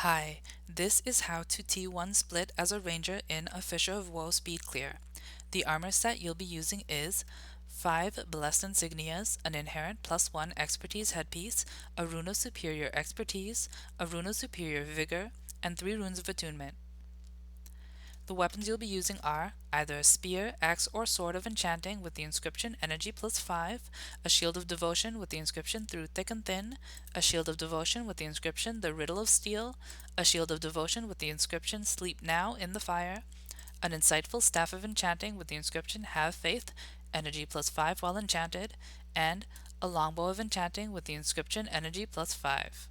Hi, this is how to T1 split as a ranger in a Fissure of Woe speed clear. The armor set you'll be using is 5 Blessed Insignias, an inherent +1 expertise headpiece, a Rune of Superior Expertise, a Rune of Superior Vigor, and 3 Runes of Attunement. The weapons you'll be using are either a spear, axe, or sword of enchanting with the inscription Energy +5, a shield of devotion with the inscription Through Thick and Thin, a shield of devotion with the inscription The Riddle of Steel, a shield of devotion with the inscription Sleep Now in the Fire, an insightful staff of enchanting with the inscription Have Faith, Energy +5 while enchanted, and a longbow of enchanting with the inscription Energy +5.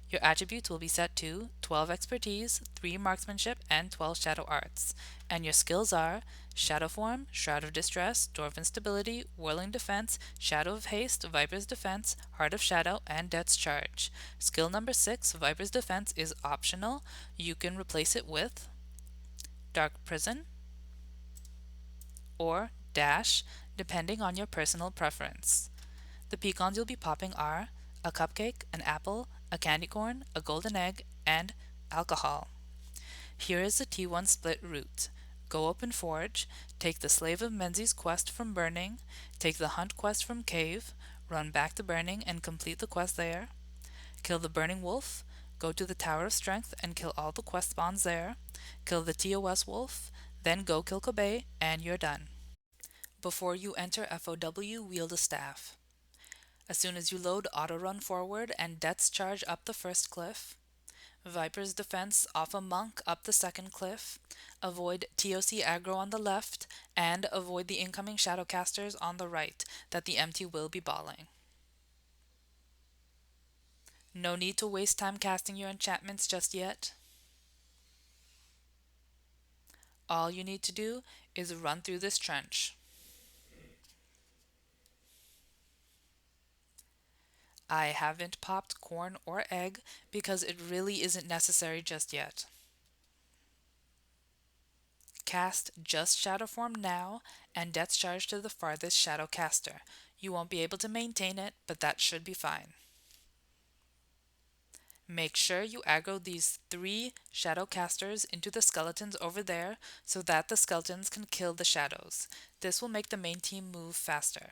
Your attributes will be set to 12 expertise, 3 marksmanship, and 12 shadow arts. And your skills are Shadow Form, Shroud of Distress, Dwarven Stability, Whirling Defense, Shadow of Haste, Viper's Defense, Heart of Shadow, and Death's Charge. Skill number 6, Viper's Defense, is optional. You can replace it with Dark Prison or Dash, depending on your personal preference. The Pcons you'll be popping are a cupcake, an apple, a candy corn, a golden egg, and alcohol. Here is the T1 split route. Go open Forge, take the Slave of Menzies quest from Burning, take the Hunt quest from Cave, run back to Burning and complete the quest there, kill the Burning Wolf, go to the Tower of Strength and kill all the quest spawns there, kill the TOS Wolf, then go kill Kobe, and you're done. Before you enter FoW, wield a staff. As soon as you load, auto-run forward and Death's Charge up the first cliff. Viper's Defense off a monk up the second cliff. Avoid TOC aggro on the left, and avoid the incoming Shadowcasters on the right that the MT will be balling. No need to waste time casting your enchantments just yet. All you need to do is run through this trench. I haven't popped corn or egg because it really isn't necessary just yet. Cast just Shadow Form now and Death's Charge to the farthest Shadow Caster. You won't be able to maintain it, but that should be fine. Make sure you aggro these 3 Shadow Casters into the skeletons over there so that the skeletons can kill the shadows. This will make the main team move faster.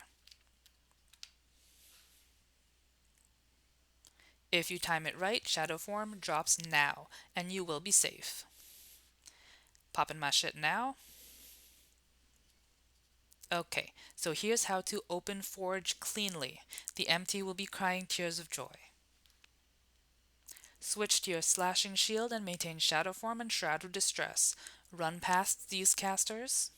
If you time it right, Shadow Form drops now, and you will be safe. Popping my shit now. Okay, so here's how to open Forge cleanly. The MT will be crying tears of joy. Switch to your slashing shield and maintain Shadow Form and Shroud of Distress. Run past these casters.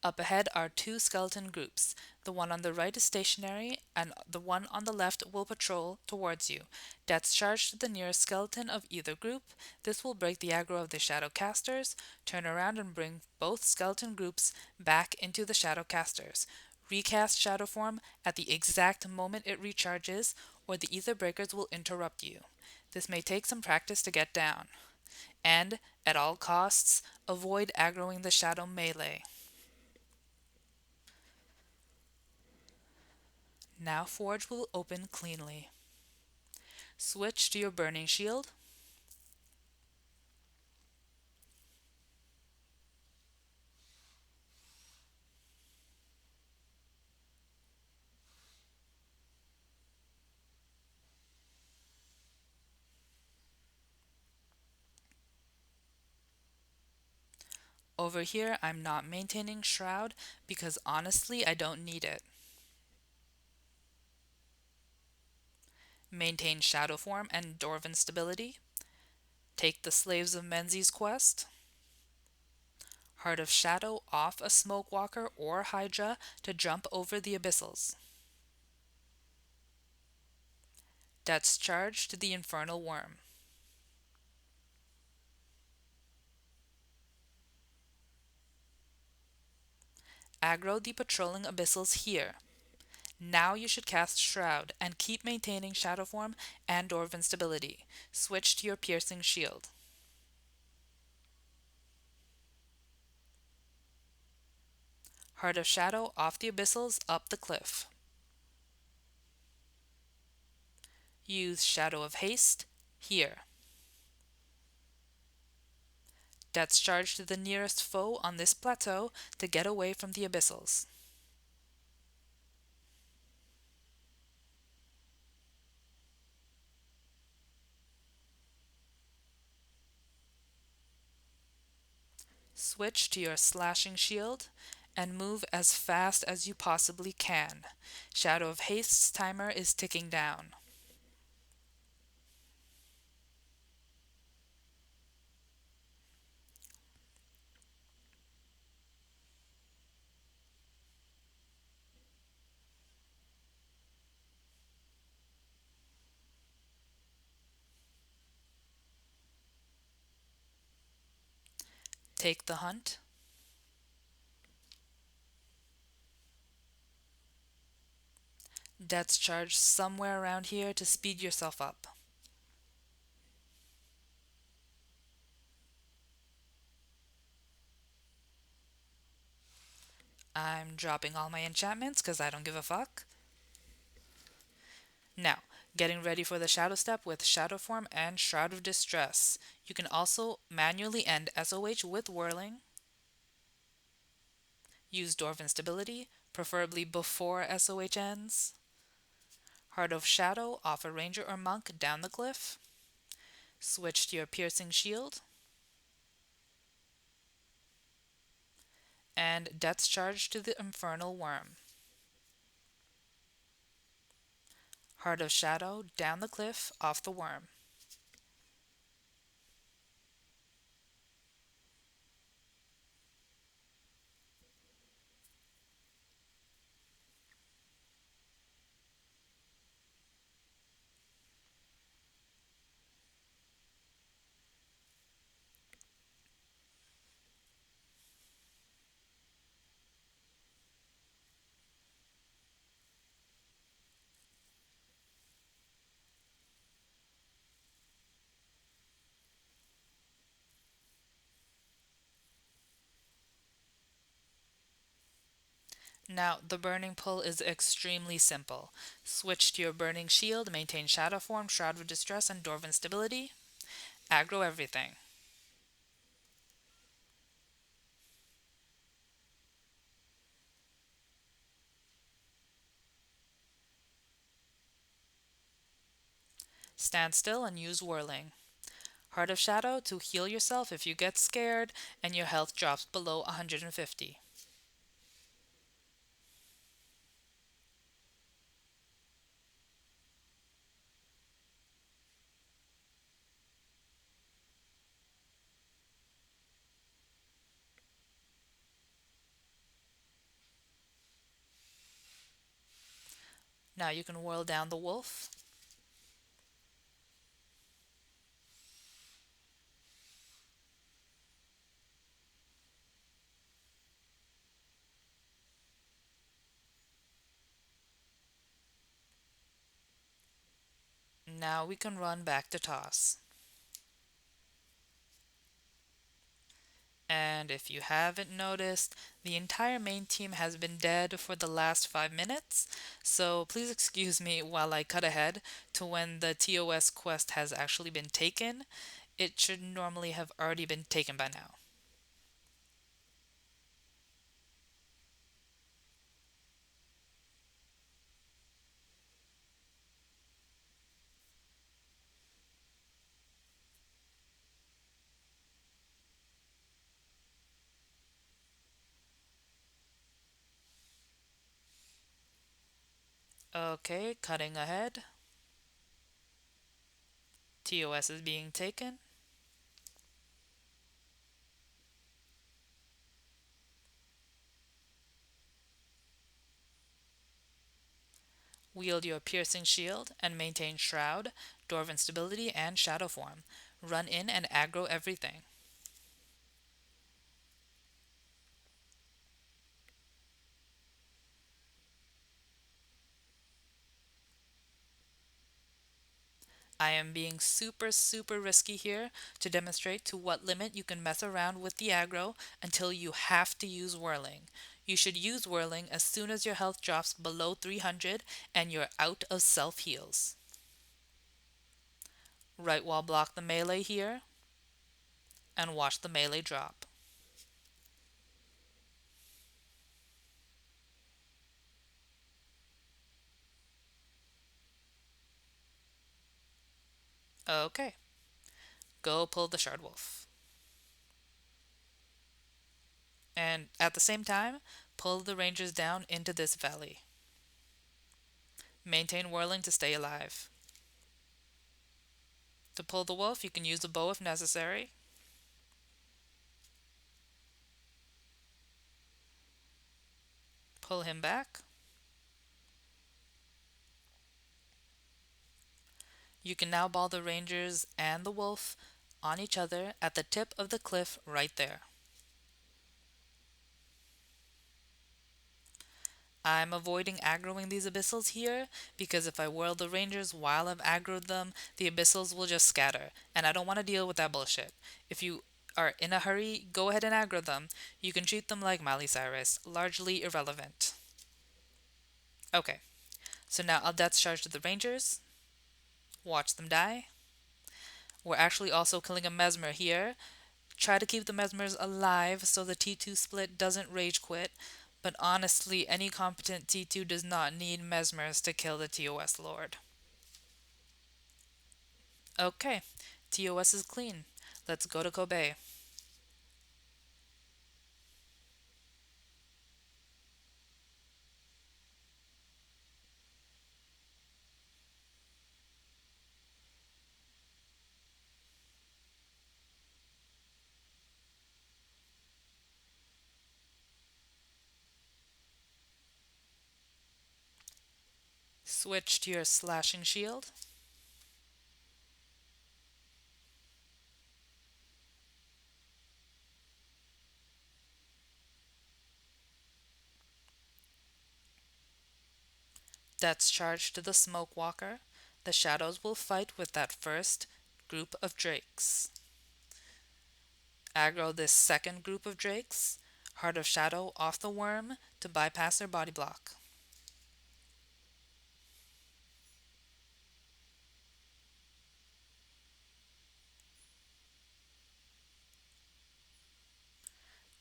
Up ahead are 2 skeleton groups. The one on the right is stationary, and the one on the left will patrol towards you. Death's Charge to the nearest skeleton of either group. This will break the aggro of the shadow casters. Turn around and bring both skeleton groups back into the shadow casters. Recast Shadow Form at the exact moment it recharges, or the Ether Breakers will interrupt you. This may take some practice to get down. And, at all costs, avoid aggroing the shadow melee. Now Forge will open cleanly. Switch to your Burning Shield. Over here, I'm not maintaining Shroud because honestly, I don't need it. Maintain Shadow Form and Dwarven Stability. Take the Slaves of Menzies quest. Heart of Shadow off a Smokewalker or Hydra to jump over the Abyssals. Death's Charge to the Infernal Worm. Aggro the patrolling Abyssals here. Now you should cast Shroud and keep maintaining Shadow Form and Dwarven Stability. Switch to your Piercing Shield. Heart of Shadow off the Abyssals up the cliff. Use Shadow of Haste here. Death's charge to the nearest foe on this plateau to get away from the abyssals. Switch to your slashing shield and move as fast as you possibly can. Shadow of Haste's timer is ticking down. Take the hunt. Death's charge somewhere around here to speed yourself up. I'm dropping all my enchantments because I don't give a fuck. Now, getting ready for the Shadow Step with Shadow Form and Shroud of Distress. You can also manually end SOH with Whirling. Use Dwarven Stability, preferably before SOH ends. Heart of Shadow off a ranger or monk down the cliff. Switch to your Piercing Shield. And Death's Charge to the Infernal Worm. Heart of Shadow down the cliff off the worm. Now, the burning pull is extremely simple. Switch to your burning shield, maintain Shadow Form, Shroud of Distress, and Dwarven Stability. Aggro everything. Stand still and use Whirling. Heart of Shadow to heal yourself if you get scared and your health drops below 150. Now you can whirl down the wolf. Now we can run back to toss. And if you haven't noticed, the entire main team has been dead for the last 5 minutes, so please excuse me while I cut ahead to when the TOS quest has actually been taken. It should normally have already been taken by now. Okay, cutting ahead. TOS is being taken. Wield your piercing shield and maintain Shroud, Dwarven Stability, and Shadow Form. Run in and aggro everything. I am being super risky here to demonstrate to what limit you can mess around with the aggro until you have to use Whirling. You should use Whirling as soon as your health drops below 300 and you're out of self heals. Right wall block the melee here. and watch the melee drop. Okay, go pull the Shard Wolf. And at the same time, pull the Rangers down into this valley. Maintain whirling to stay alive. To pull the wolf, you can use the bow if necessary. Pull him back. You can now ball the Rangers and the wolf on each other at the tip of the cliff right there. I'm avoiding aggroing these abyssals here because if I whirl the Rangers while I've aggroed them, the abyssals will just scatter, and I don't want to deal with that bullshit. If you are in a hurry, go ahead and aggro them. You can treat them like Miley Cyrus, largely irrelevant. Okay, so now I'll Death Charge to the Rangers. Watch them die. We're actually also killing a Mesmer here. Try to keep the Mesmers alive so the T2 split doesn't rage quit, but honestly, any competent T2 does not need Mesmers to kill the TOS Lord. Okay, TOS is clean. Let's go to Kobe. Switch to your slashing shield. Death's charge to the Smoke Walker. The shadows will fight with that first group of drakes. Aggro this second group of drakes. Heart of Shadow off the worm to bypass their body block.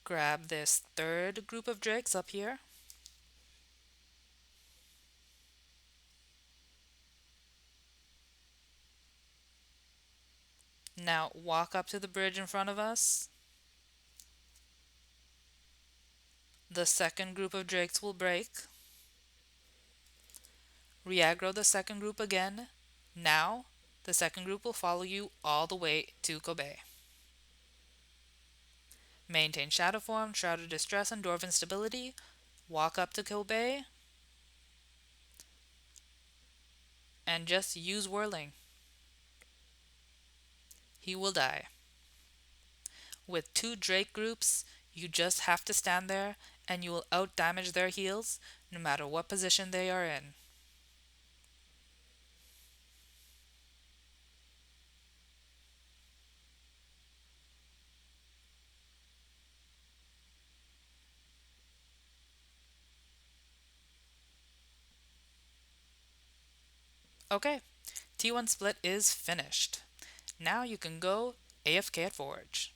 Grab this third group of drakes up here. Now walk up to the bridge in front of us. The second group of drakes will break. Re-aggro the second group again. Now, the second group will follow you all the way to Kobe. Maintain Shadow Form, Shroud of Distress, and Dwarven Stability. Walk up to Kobe. And just use Whirling. He will die. With two Drake groups, you just have to stand there and you will out-damage their heals no matter what position they are in. Okay, T1 split is finished. Now you can go AFK at Forge.